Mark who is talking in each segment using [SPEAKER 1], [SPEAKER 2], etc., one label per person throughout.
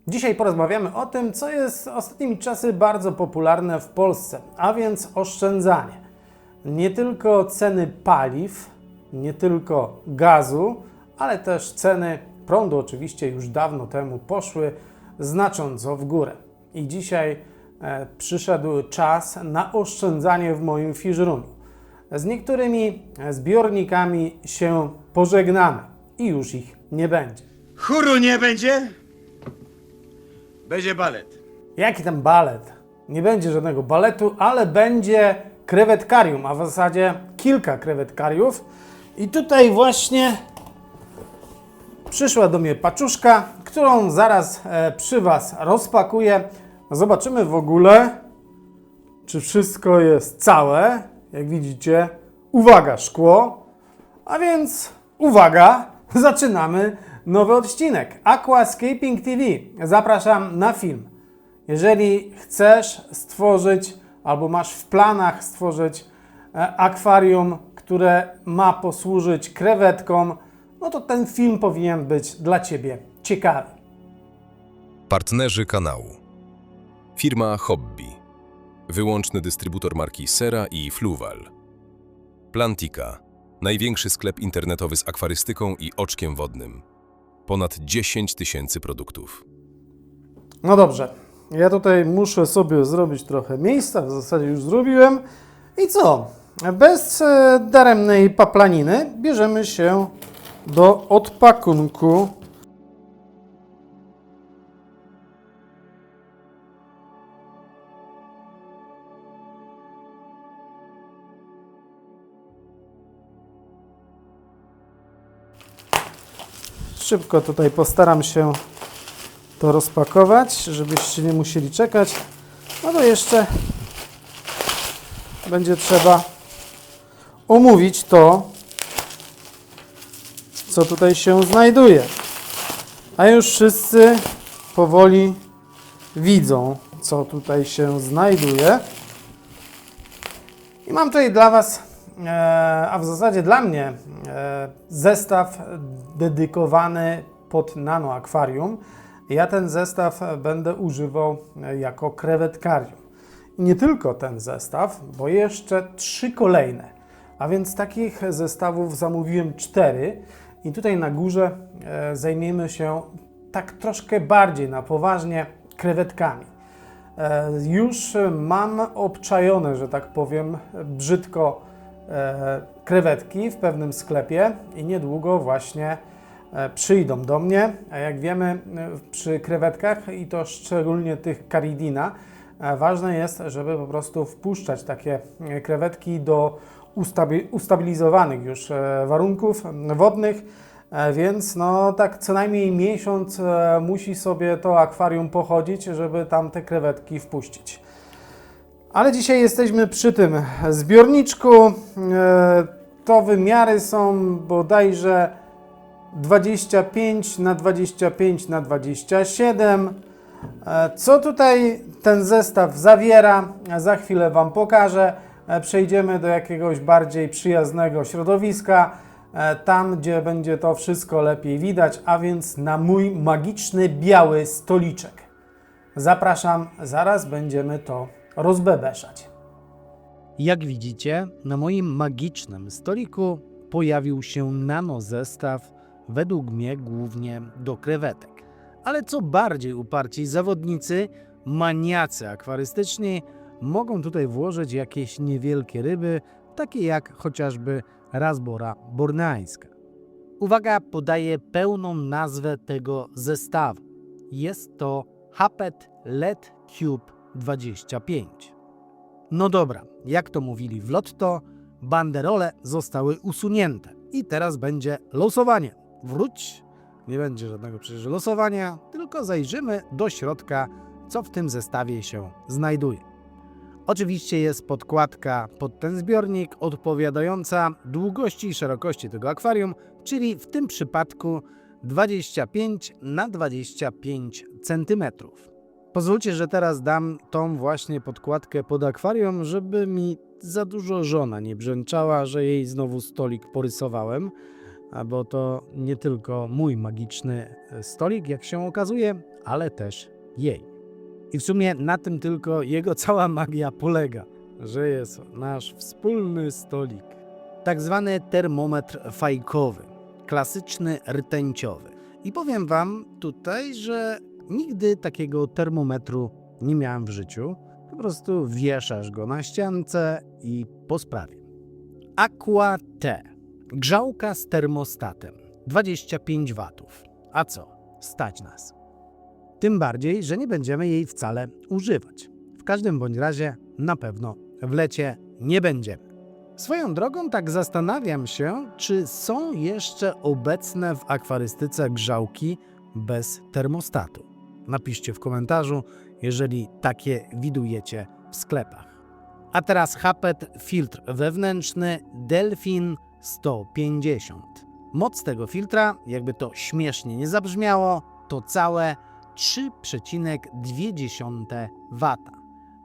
[SPEAKER 1] Dzisiaj porozmawiamy o tym, co jest ostatnimi czasy bardzo popularne w Polsce, a więc oszczędzanie. Nie tylko ceny paliw, nie tylko gazu, ale też ceny prądu oczywiście już dawno temu poszły znacząco w górę. I dzisiaj przyszedł czas na oszczędzanie w moim fiszruniu. Z niektórymi zbiornikami się pożegnamy i już ich nie będzie.
[SPEAKER 2] Chóru nie będzie? Będzie balet.
[SPEAKER 1] Jaki tam balet? Nie będzie żadnego baletu, ale będzie krewetkarium, a w zasadzie kilka krewetkariów. I tutaj właśnie przyszła do mnie paczuszka, którą zaraz przy Was rozpakuję. Zobaczymy w ogóle, czy wszystko jest całe. Jak widzicie, uwaga, szkło. A więc uwaga, zaczynamy nowy odcinek Aquascaping TV. Zapraszam na film. Jeżeli chcesz stworzyć albo masz w planach stworzyć akwarium, które ma posłużyć krewetkom, no to ten film powinien być dla Ciebie ciekawy.
[SPEAKER 3] Partnerzy kanału. Firma Hobby. Wyłączny dystrybutor marki Sera i Fluval. Plantika. Największy sklep internetowy z akwarystyką i oczkiem wodnym. Ponad 10 000 produktów.
[SPEAKER 1] No dobrze, ja tutaj muszę sobie zrobić trochę miejsca, w zasadzie już zrobiłem. I co? Bez daremnej paplaniny bierzemy się do odpakunku. Szybko tutaj postaram się to rozpakować, żebyście nie musieli czekać. No to jeszcze będzie trzeba omówić to, co tutaj się znajduje. A już wszyscy powoli widzą, co tutaj się znajduje. I mam tutaj dla Was, a w zasadzie dla mnie, zestaw dedykowany pod nano akwarium. Ja ten zestaw będę używał jako krewetkarium. I nie tylko ten zestaw, bo jeszcze 3 kolejne. A więc takich zestawów zamówiłem 4. I tutaj na górze zajmiemy się tak troszkę bardziej na poważnie krewetkami. Już mam obczajone, że tak powiem, brzydko krewetki w pewnym sklepie i niedługo właśnie przyjdą do mnie. A jak wiemy, przy krewetkach i to szczególnie tych caridina, ważne jest, żeby po prostu wpuszczać takie krewetki do ustabilizowanych już warunków wodnych, więc no tak co najmniej miesiąc musi sobie to akwarium pochodzić, żeby tam te krewetki wpuścić. Ale dzisiaj jesteśmy przy tym zbiorniczku. To wymiary są bodajże 25 na 25 na 27. Co tutaj ten zestaw zawiera? Za chwilę Wam pokażę. Przejdziemy do jakiegoś bardziej przyjaznego środowiska, tam gdzie będzie to wszystko lepiej widać, a więc na mój magiczny biały stoliczek. Zapraszam, zaraz będziemy to rozbebeszać. Jak widzicie, na moim magicznym stoliku pojawił się nano zestaw, według mnie głównie do krewetek. Ale co bardziej uparci zawodnicy, maniacy akwarystyczni, mogą tutaj włożyć jakieś niewielkie ryby, takie jak chociażby razbora borneańska. Uwaga, podaję pełną nazwę tego zestawu. Jest to Hapet LED Cube 25. No dobra, jak to mówili w Lotto, banderole zostały usunięte i teraz będzie losowanie. Wróć, nie będzie żadnego przecież losowania, tylko zajrzymy do środka, co w tym zestawie się znajduje. Oczywiście jest podkładka pod ten zbiornik odpowiadająca długości i szerokości tego akwarium, czyli w tym przypadku 25 na 25 cm. Pozwólcie, że teraz dam tą właśnie podkładkę pod akwarium, żeby mi za dużo żona nie brzęczała, że jej znowu stolik porysowałem, bo to nie tylko mój magiczny stolik, jak się okazuje, ale też jej. I w sumie na tym tylko jego cała magia polega, że jest nasz wspólny stolik. Tak zwany termometr fajkowy, klasyczny rtęciowy. I powiem wam tutaj, że nigdy takiego termometru nie miałem w życiu. Po prostu wieszasz go na ściance i po sprawie. Aqua T. Grzałka z termostatem. 25 W. A co? Stać nas. Tym bardziej, że nie będziemy jej wcale używać. W każdym bądź razie na pewno w lecie nie będziemy. Swoją drogą tak zastanawiam się, czy są jeszcze obecne w akwarystyce grzałki bez termostatu. Napiszcie w komentarzu, jeżeli takie widujecie w sklepach. A teraz Hapet filtr wewnętrzny Delfin 150. Moc tego filtra, jakby to śmiesznie nie zabrzmiało, to całe 3,2 W.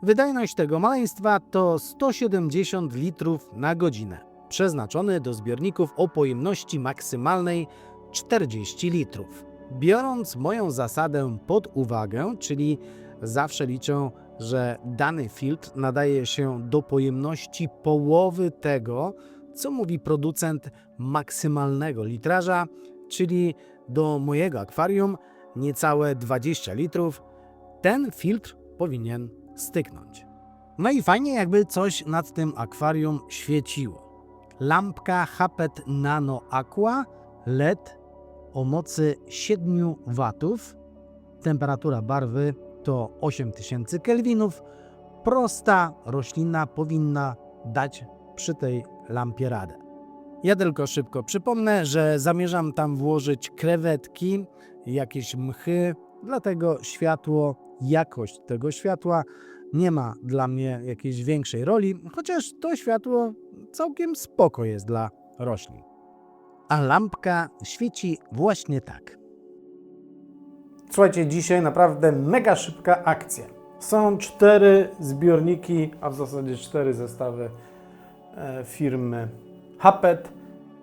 [SPEAKER 1] Wydajność tego maleństwa to 170 litrów na godzinę, przeznaczony do zbiorników o pojemności maksymalnej 40 litrów. Biorąc moją zasadę pod uwagę, czyli zawsze liczę, że dany filtr nadaje się do pojemności połowy tego, co mówi producent maksymalnego litraża, czyli do mojego akwarium niecałe 20 litrów, ten filtr powinien styknąć. No i fajnie, jakby coś nad tym akwarium świeciło. Lampka Hapet Nano Aqua LED o mocy 7 W. Temperatura barwy to 8000 kelwinów. Prosta roślina powinna dać przy tej lampie radę. Ja tylko szybko przypomnę, że zamierzam tam włożyć krewetki, jakieś mchy, dlatego jakość tego światła nie ma dla mnie jakiejś większej roli, chociaż to światło całkiem spoko jest dla roślin. A lampka świeci właśnie tak. Słuchajcie, dzisiaj naprawdę mega szybka akcja. Są 4 zbiorniki, a w zasadzie 4 zestawy firmy Hapet.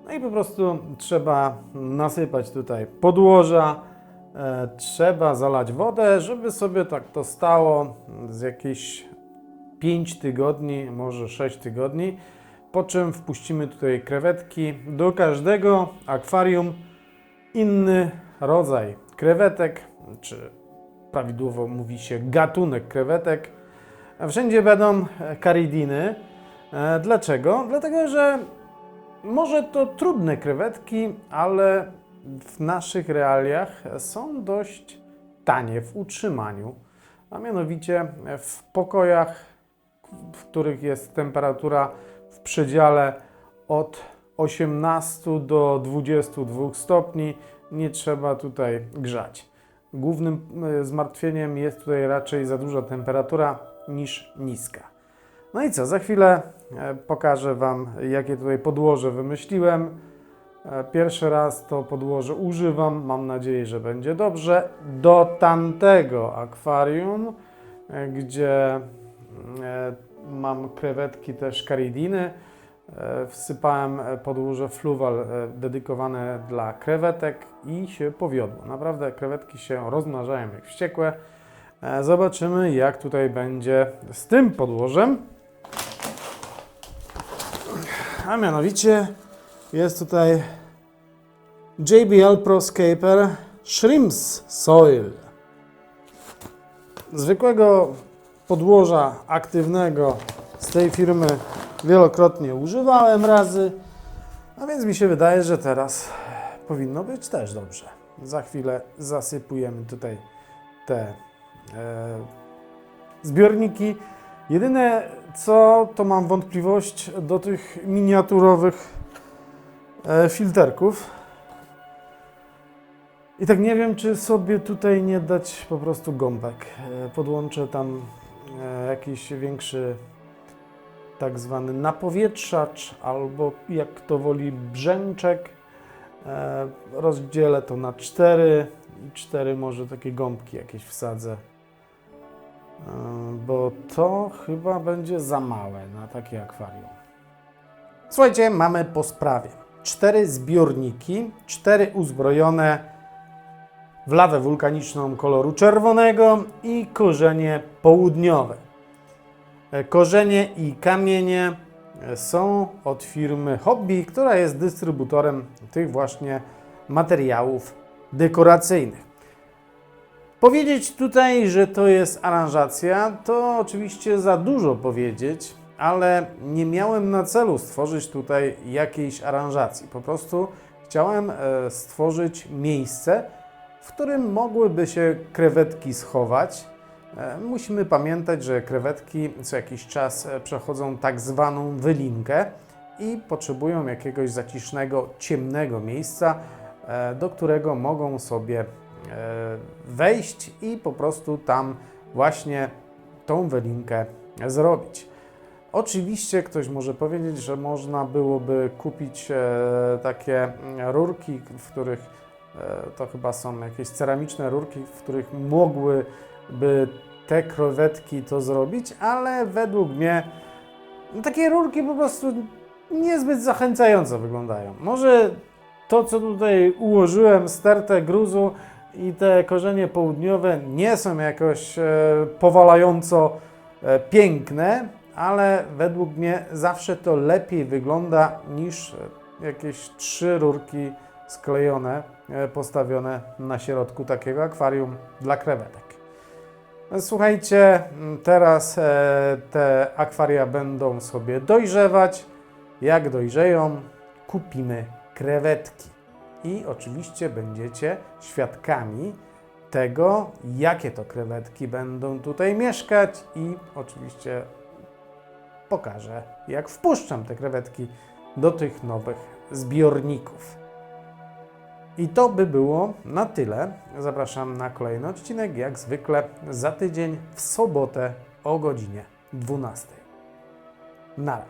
[SPEAKER 1] No i po prostu trzeba nasypać tutaj podłoża, trzeba zalać wodę, żeby sobie tak to stało z jakieś 5 tygodni, może 6 tygodni, po czym wpuścimy tutaj krewetki. Do każdego akwarium inny rodzaj krewetek, czy prawidłowo mówi się gatunek krewetek. Wszędzie będą karidiny. Dlaczego? Dlatego, że może to trudne krewetki, ale w naszych realiach są dość tanie w utrzymaniu, a mianowicie w pokojach, w których jest temperatura w przedziale od 18 do 22 stopni, nie trzeba tutaj grzać. Głównym zmartwieniem jest tutaj raczej za duża temperatura niż niska. No i co, za chwilę pokażę Wam, jakie tutaj podłoże wymyśliłem. Pierwszy raz to podłoże używam, mam nadzieję, że będzie dobrze. Do tamtego akwarium, gdzie mam krewetki też karidiny, wsypałem podłoże Fluval dedykowane dla krewetek i się powiodło. Naprawdę krewetki się rozmnażają jak wściekłe. Zobaczymy, jak tutaj będzie z tym podłożem. A mianowicie jest tutaj JBL ProScaper Shrimps Soil. Zwykłego podłoża aktywnego z tej firmy wielokrotnie używałem razy, a więc mi się wydaje, że teraz powinno być też dobrze. Za chwilę zasypujemy tutaj te zbiorniki. Jedyne co, to mam wątpliwość do tych miniaturowych filterków. I tak nie wiem, czy sobie tutaj nie dać po prostu gąbek. Podłączę tam jakiś większy tak zwany napowietrzacz, albo jak kto woli brzęczek. Rozdzielę to na 4 i 4 może takie gąbki jakieś wsadzę. Bo to chyba będzie za małe na takie akwarium. Słuchajcie, mamy po sprawie. 4 zbiorniki, 4 uzbrojone w lawę wulkaniczną koloru czerwonego i korzenie południowe. Korzenie i kamienie są od firmy Hobby, która jest dystrybutorem tych właśnie materiałów dekoracyjnych. Powiedzieć tutaj, że to jest aranżacja, to oczywiście za dużo powiedzieć, ale nie miałem na celu stworzyć tutaj jakiejś aranżacji. Po prostu chciałem stworzyć miejsce, w którym mogłyby się krewetki schować. Musimy pamiętać, że krewetki co jakiś czas przechodzą tak zwaną wylinkę i potrzebują jakiegoś zacisznego, ciemnego miejsca, do którego mogą sobie wejść i po prostu tam właśnie tą wylinkę zrobić. Oczywiście ktoś może powiedzieć, że można byłoby kupić takie rurki, w których to chyba są jakieś ceramiczne rurki, w których mogłyby te krewetki to zrobić, ale według mnie takie rurki po prostu niezbyt zachęcająco wyglądają. Może to, co tutaj ułożyłem, stertę gruzu i te korzenie południowe nie są jakoś powalająco piękne, ale według mnie zawsze to lepiej wygląda niż jakieś 3 rurki sklejone, postawione na środku takiego akwarium dla krewetek. Słuchajcie, teraz te akwaria będą sobie dojrzewać. Jak dojrzeją, kupimy krewetki. I oczywiście będziecie świadkami tego, jakie to krewetki będą tutaj mieszkać i oczywiście pokażę, jak wpuszczam te krewetki do tych nowych zbiorników. I to by było na tyle. Zapraszam na kolejny odcinek, jak zwykle za tydzień w sobotę o godzinie 12. Nara.